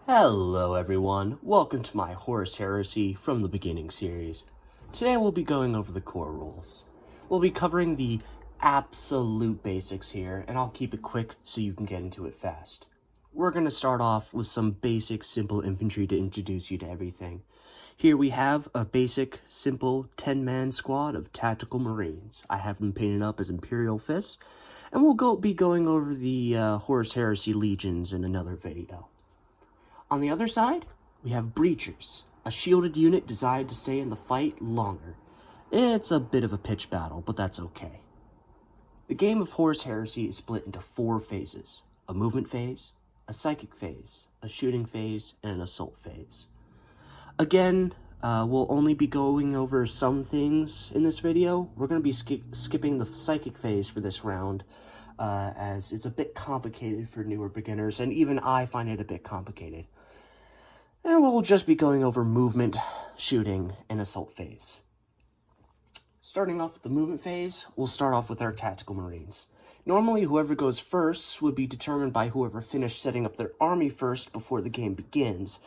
Hello everyone, welcome to my Horus Heresy from the Beginning series. Today we'll be going over the core rules. We'll be covering the absolute basics here, and I'll keep it quick so you can get into it fast. We're going to start off with some basic simple infantry to introduce you to everything. Here we have a basic simple 10-man squad of tactical marines. I have them painted up as Imperial Fists, and we'll be going over the Horus Heresy legions in another video. On the other side, we have Breachers, a shielded unit designed to stay in the fight longer. It's a bit of a pitch battle, but that's okay. The game of Horus Heresy is split into 4 phases: a movement phase, a psychic phase, a shooting phase, and an assault phase. Again, we'll only be going over some things in this video. We're going to be skipping the psychic phase for this round, as it's a bit complicated for newer beginners, and even I find it a bit complicated. And we'll just be going over movement, shooting, and assault phase. Starting off with the movement phase, we'll start off with our tactical marines. Normally, whoever goes first would be determined by whoever finished setting up their army first before the game begins.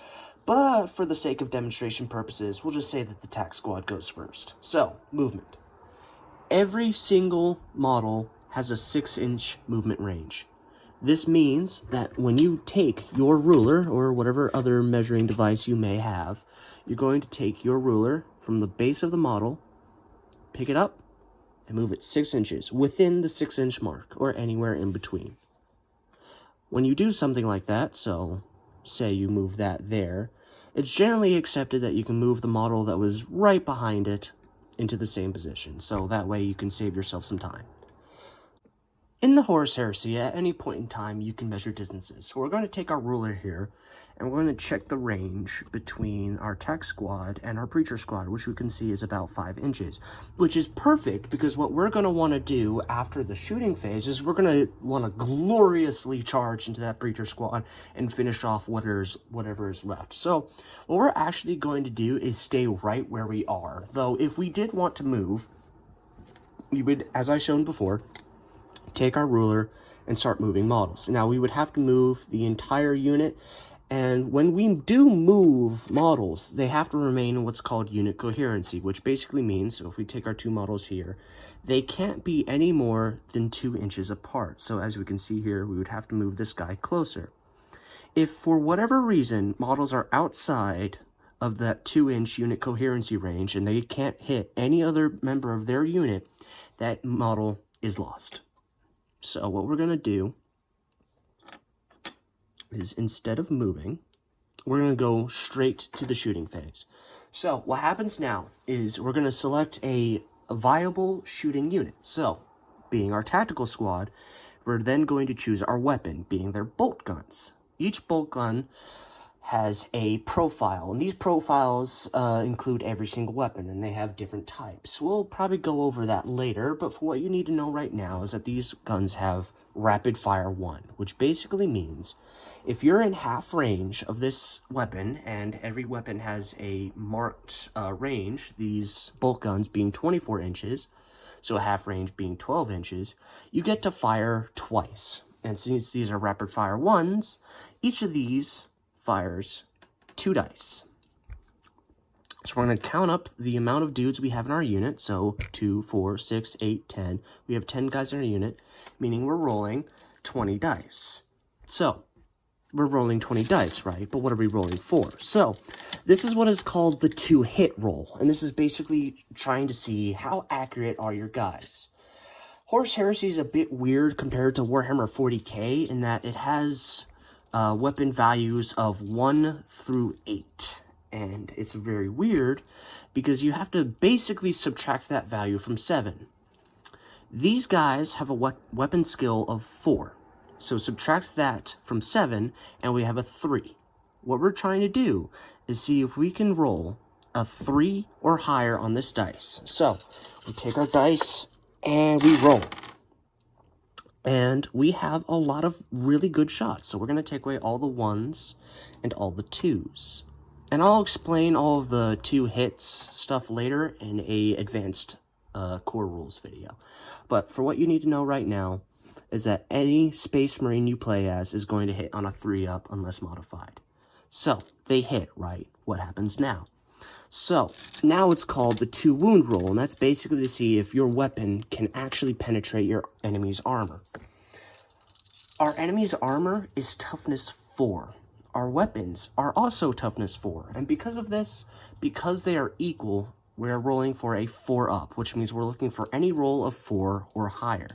But for the sake of demonstration purposes, we'll just say that the tac squad goes first. So, movement. Every single model has a 6-inch movement range. This means that when you take your ruler, or whatever other measuring device you may have, you're going to take your ruler from the base of the model, pick it up, and move it 6 inches within the 6-inch mark, or anywhere in between. When you do something like that, so say you move that there, it's generally accepted that you can move the model that was right behind it into the same position, so that way you can save yourself some time. In the Horus Heresy, at any point in time, you can measure distances. So we're going to take our ruler here, and we're going to check the range between our tac squad and our Preacher squad, which we can see is about 5 inches, which is perfect because what we're going to want to do after the shooting phase is we're going to want to gloriously charge into that Preacher squad and finish off whatever is left. So what we're actually going to do is stay right where we are, though if we did want to move, we would, as I shown before, take our ruler and start moving models. Now, we would have to move the entire unit, and when we do move models, they have to remain in what's called unit coherency, which basically means, so if we take our 2 models here, they can't be any more than 2 inches apart. So as we can see here, we would have to move this guy closer. If for whatever reason models are outside of that 2-inch unit coherency range and they can't hit any other member of their unit, that model is lost. So what we're going to do is, instead of moving, we're going to go straight to the shooting phase. So what happens now is we're going to select a viable shooting unit. So, being our tactical squad, we're then going to choose our weapon, being their bolt guns. Each bolt gun has a profile, and these profiles include every single weapon, and they have different types. We'll probably go over that later, but for what you need to know right now is that these guns have rapid fire 1, which basically means if you're in half range of this weapon, and every weapon has a marked range, these bolt guns being 24 inches, so a half range being 12 inches, you get to fire twice. And since these are rapid fire 1s, each of these fires 2 dice. So we're going to count up the amount of dudes we have in our unit. So 2, 4, 6, 8, 10. We have 10 guys in our unit, meaning we're rolling 20 dice. So we're rolling 20 dice, right? But what are we rolling for? So this is what is called the 2-hit roll. And this is basically trying to see how accurate are your guys. Horus Heresy is a bit weird compared to Warhammer 40k in that it has weapon values of 1 through 8, and it's very weird because you have to basically subtract that value from 7. These guys have a weapon skill of 4, so subtract that from 7, and we have a 3. What we're trying to do is see if we can roll a 3 or higher on this dice. So we take our dice and we roll. And we have a lot of really good shots. So we're going to take away all the 1s and all the 2s. And I'll explain all of the 2 hits stuff later in a advanced core rules video. But for what you need to know right now is that any Space Marine you play as is going to hit on a 3-up unless modified. So, they hit, right? What happens now? So, now it's called the 2 wound roll, and that's basically to see if your weapon can actually penetrate your enemy's armor. Our enemy's armor is toughness 4. Our weapons are also toughness 4, and because of this, because they are equal, we're rolling for a 4 up, which means we're looking for any roll of 4 or higher.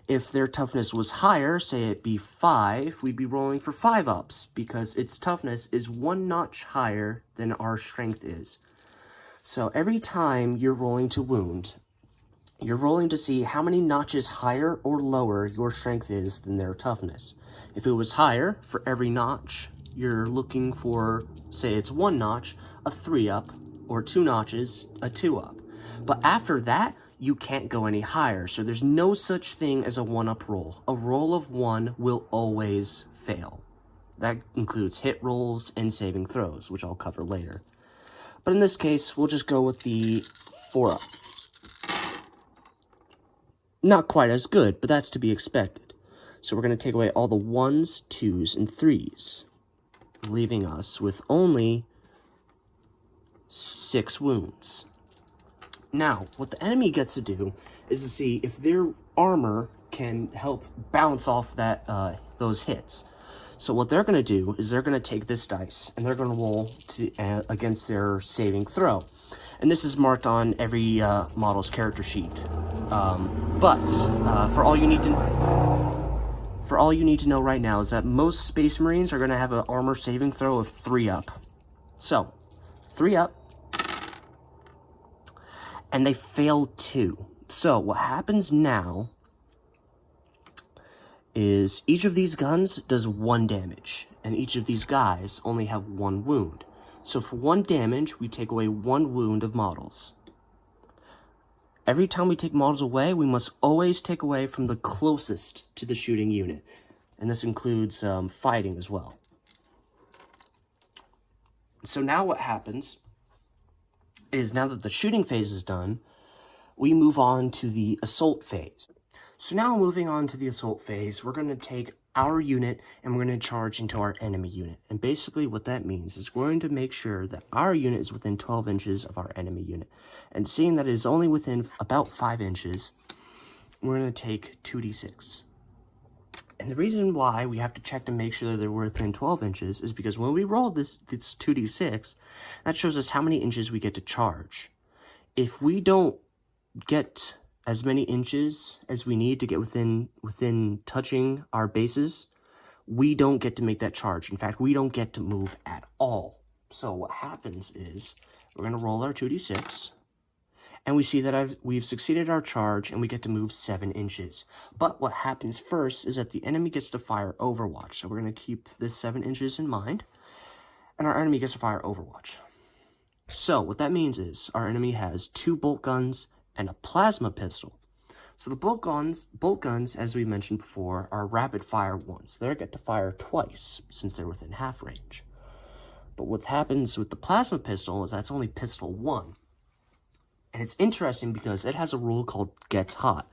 If their toughness was higher, say it be 5, we'd be rolling for 5 ups, because its toughness is 1 notch higher than our strength is. So every time you're rolling to wound, you're rolling to see how many notches higher or lower your strength is than their toughness. If it was higher, for every notch, you're looking for, say it's 1 notch, a 3 up, or 2 notches, a 2 up. But after that, you can't go any higher, so there's no such thing as a 1-up roll. A roll of 1 will always fail. That includes hit rolls and saving throws, which I'll cover later. But in this case, we'll just go with the 4-up. Not quite as good, but that's to be expected. So we're going to take away all the 1s, 2s, and 3s, leaving us with only 6 wounds. Now, what the enemy gets to do is to see if their armor can help bounce off that those hits. So what they're going to do is they're going to take this dice, and they're going to roll against their saving throw. And this is marked on every model's character sheet. For all you need to know right now is that most Space Marines are going to have an armor saving throw of 3 up. So, 3 up. And they fail 2. So what happens now is each of these guns does 1 damage, and each of these guys only have 1 wound. So for 1 damage, we take away 1 wound of models. Every time we take models away, we must always take away from the closest to the shooting unit, and this includes fighting as well. So now what happens is, now that the shooting phase is done, we move on to the assault phase. So now moving on to the assault phase, we're going to take our unit and we're going to charge into our enemy unit. And basically what that means is we're going to make sure that our unit is within 12 inches of our enemy unit. And seeing that it is only within about 5 inches, we're going to take 2d6. And the reason why we have to check to make sure that they're within 12 inches is because when we roll this 2d6, that shows us how many inches we get to charge. If we don't get as many inches as we need to get within touching our bases, we don't get to make that charge. In fact, we don't get to move at all. So what happens is we're going to roll our 2d6. And we see that we've succeeded our charge, and we get to move 7 inches. But what happens first is that the enemy gets to fire overwatch. So we're going to keep this 7 inches in mind, and our enemy gets to fire overwatch. So what that means is our enemy has 2 bolt guns and a plasma pistol. So the bolt guns, as we mentioned before, are rapid fire ones. They get to fire twice since they're within half range. But what happens with the plasma pistol is that's only pistol 1. And it's interesting because it has a rule called gets hot.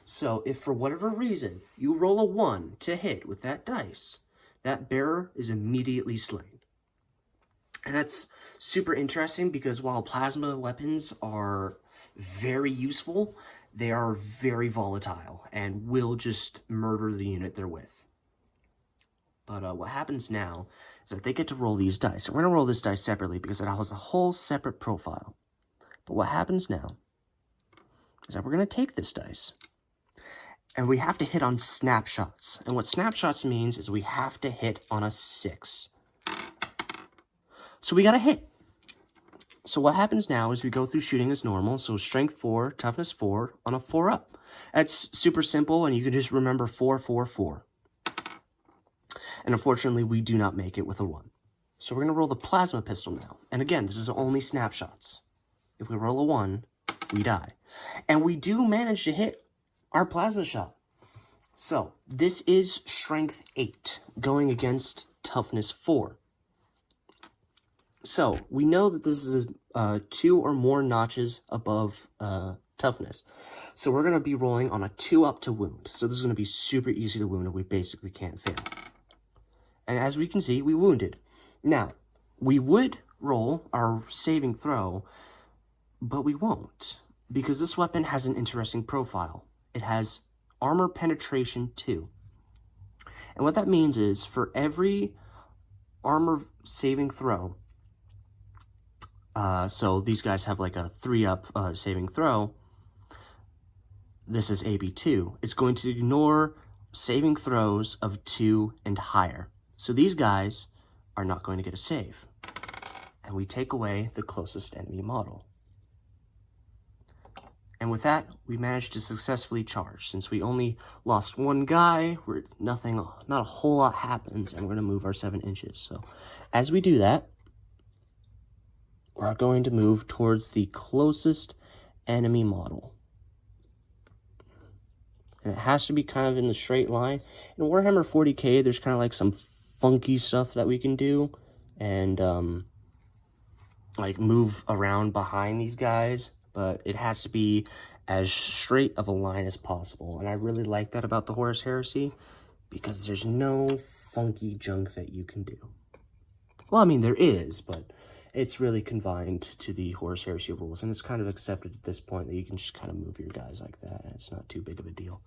So if for whatever reason you roll a 1 to hit with that dice, that bearer is immediately slain. And that's super interesting because while plasma weapons are very useful, they are very volatile and will just murder the unit they're with. But what happens now is that they get to roll these dice. So we're going to roll this dice separately because it has a whole separate profile. But what happens now is that we're going to take this dice, and we have to hit on snapshots. And what snapshots means is we have to hit on a 6. So we got to hit. So what happens now is we go through shooting as normal. So strength 4, toughness 4 on a 4 up. That's super simple, and you can just remember 4, 4, 4. And unfortunately, we do not make it with a 1. So we're going to roll the plasma pistol now. And again, this is only snapshots. If we roll a 1, we die. And we do manage to hit our plasma shot. So, this is strength 8, going against toughness 4. So, we know that this is 2 or more notches above toughness. So, we're going to be rolling on a 2 up to wound. So, this is going to be super easy to wound, and we basically can't fail. And as we can see, we wounded. Now, we would roll our saving throw, but we won't, because this weapon has an interesting profile. It has armor penetration 2. And what that means is, for every armor saving throw, so these guys have like a 3-up saving throw, this is AB2, it's going to ignore saving throws of 2 and higher. So these guys are not going to get a save. And we take away the closest enemy model. And with that, we managed to successfully charge. Since we only lost one guy, not a whole lot happens, and we're going to move our 7 inches. So as we do that, we're going to move towards the closest enemy model. And it has to be kind of in the straight line. In Warhammer 40k, there's kind of like some funky stuff that we can do, and like move around behind these guys, but it has to be as straight of a line as possible. And I really like that about the Horus Heresy, because there's no funky junk that you can do. Well, I mean, there is, but it's really confined to the Horus Heresy rules, and it's kind of accepted at this point that you can just kind of move your guys like that, and it's not too big of a deal.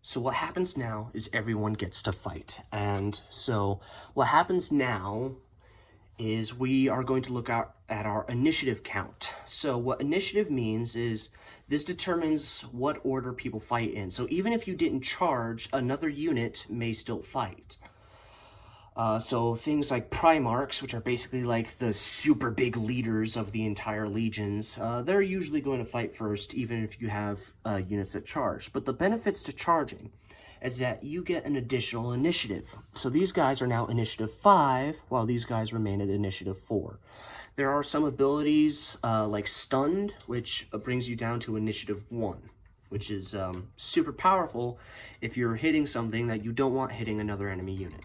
So what happens now is everyone gets to fight. And so what happens now is we are going to look at our initiative count. So what initiative means is this determines what order people fight in. So even if you didn't charge, another unit may still fight. So things like Primarchs, which are basically like the super big leaders of the entire legions, they're usually going to fight first, even if you have units that charge. But the benefits to charging is that you get an additional initiative. So these guys are now initiative 5, while these guys remain at initiative 4. There are some abilities like Stunned, which brings you down to initiative 1, which is super powerful if you're hitting something that you don't want hitting another enemy unit.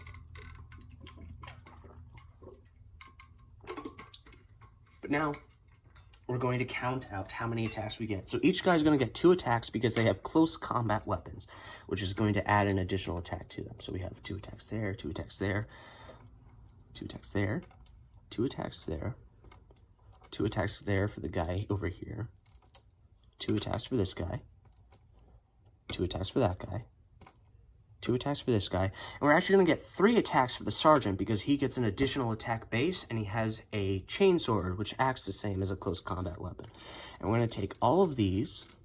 But now, we're going to count out how many attacks we get. So each guy's going to get 2 attacks because they have close combat weapons, which is going to add an additional attack to them. So we have 2 attacks there, 2 attacks there, 2 attacks there, 2 attacks there, 2 attacks there for the guy over here, 2 attacks for this guy, 2 attacks for that guy, 2 attacks for this guy, and we're actually going to get 3 attacks for the sergeant because he gets an additional attack base and he has a chainsword, which acts the same as a close combat weapon. And we're going to take all of these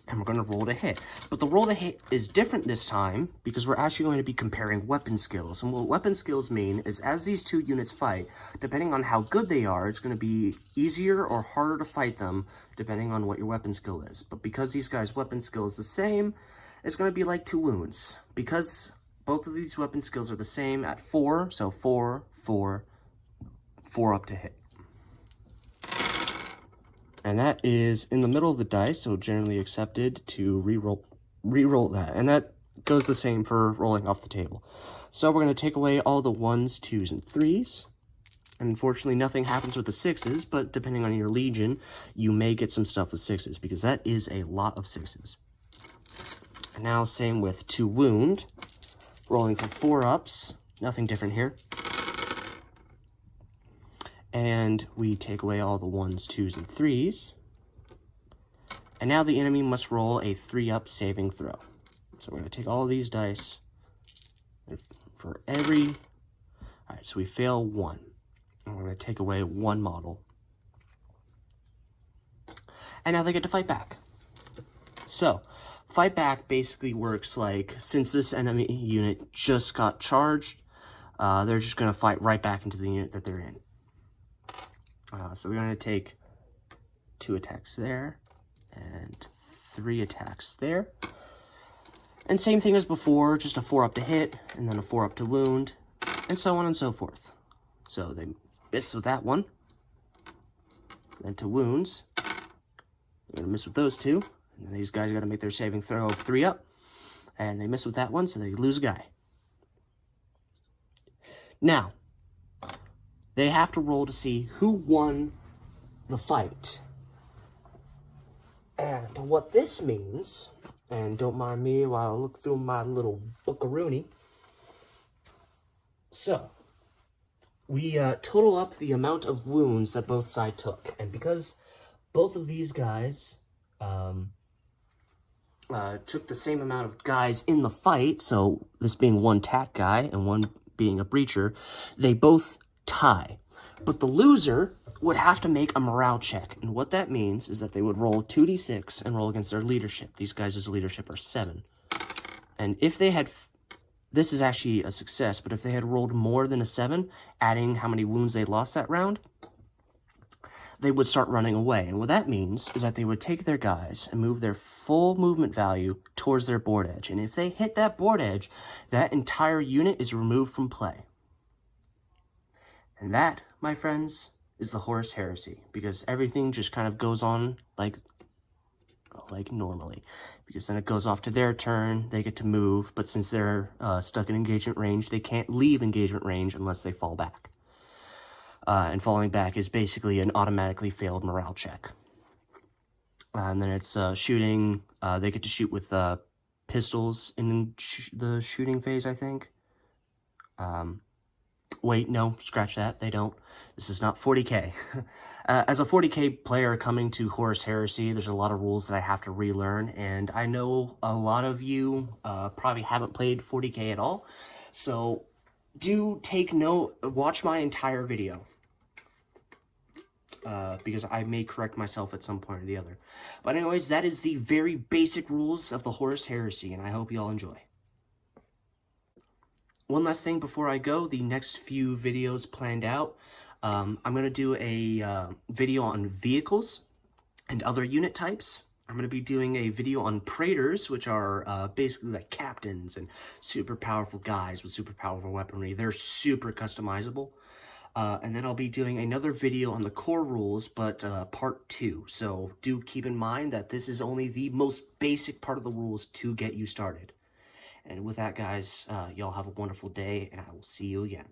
and we're going to roll to hit. But the roll to hit is different this time because we're actually going to be comparing weapon skills. And what weapon skills mean is as these 2 units fight, depending on how good they are, it's going to be easier or harder to fight them depending on what your weapon skill is. But because these guys' weapon skill is the same, it's going to be like 2 wounds. Because both of these weapon skills are the same at 4, so 4, 4, 4 up to hit. And that is in the middle of the dice, so generally accepted to re-roll that. And that goes the same for rolling off the table. So we're going to take away all the 1s, 2s, and 3s. And unfortunately, nothing happens with the 6s, but depending on your legion, you may get some stuff with 6s, because that is a lot of 6s. And now, same with 2 wound, rolling for 4 ups, nothing different here. And we take away all the 1s, 2s, and 3s. And now the enemy must roll a 3-up saving throw. So we're going to take all of these dice, and for every... Alright, so we fail 1. And we're going to take away 1 model. And now they get to fight back. So, fight back basically works like, since this enemy unit just got charged, they're just going to fight right back into the unit that they're in. So we're going to take 2 attacks there, and 3 attacks there. And same thing as before, just a 4 up to hit, and then a 4 up to wound, and so on and so forth. So they miss with that one, then to wounds, they're going to miss with those 2. And then these guys got to make their saving throw of 3 up. And they miss with that one, so they lose a guy. Now, they have to roll to see who won the fight. And what this means, and don't mind me while I look through my little bookaroonie, So, we total up the amount of wounds that both sides took. And because both of these guys took the same amount of guys in the fight, so this being one tack guy and one being a breacher, they both tie. But the loser would have to make a morale check. And what that means is that they would roll 2d6 and roll against their leadership. These guys' leadership are 7. And if they had... This is actually a success, but if they had rolled more than a 7, adding how many wounds they lost that round, they would start running away. And what that means is that they would take their guys and move their full movement value towards their board edge. And if they hit that board edge, that entire unit is removed from play. And that, my friends, is the Horus Heresy, because everything just kind of goes on like normally, because then it goes off to their turn, they get to move, but since they're stuck in engagement range, they can't leave engagement range unless they fall back. And falling back is basically an automatically failed morale check. And then it's shooting. They get to shoot with pistols in the shooting phase, I think. Wait, no, scratch that. They don't. This is not 40k. As a 40k player coming to Horus Heresy, there's a lot of rules that I have to relearn, and I know a lot of you probably haven't played 40k at all, so do take note, watch my entire video, because I may correct myself at some point or the other. But anyways, that is the very basic rules of the Horus Heresy, and I hope you all enjoy. One last thing before I go, the next few videos planned out, I'm going to do a video on vehicles and other unit types. I'm going to be doing a video on Praetors, which are basically like captains and super powerful guys with super powerful weaponry. They're super customizable. And then I'll be doing another video on the core rules, but part 2. So do keep in mind that this is only the most basic part of the rules to get you started. And with that, guys, y'all have a wonderful day, and I will see you again.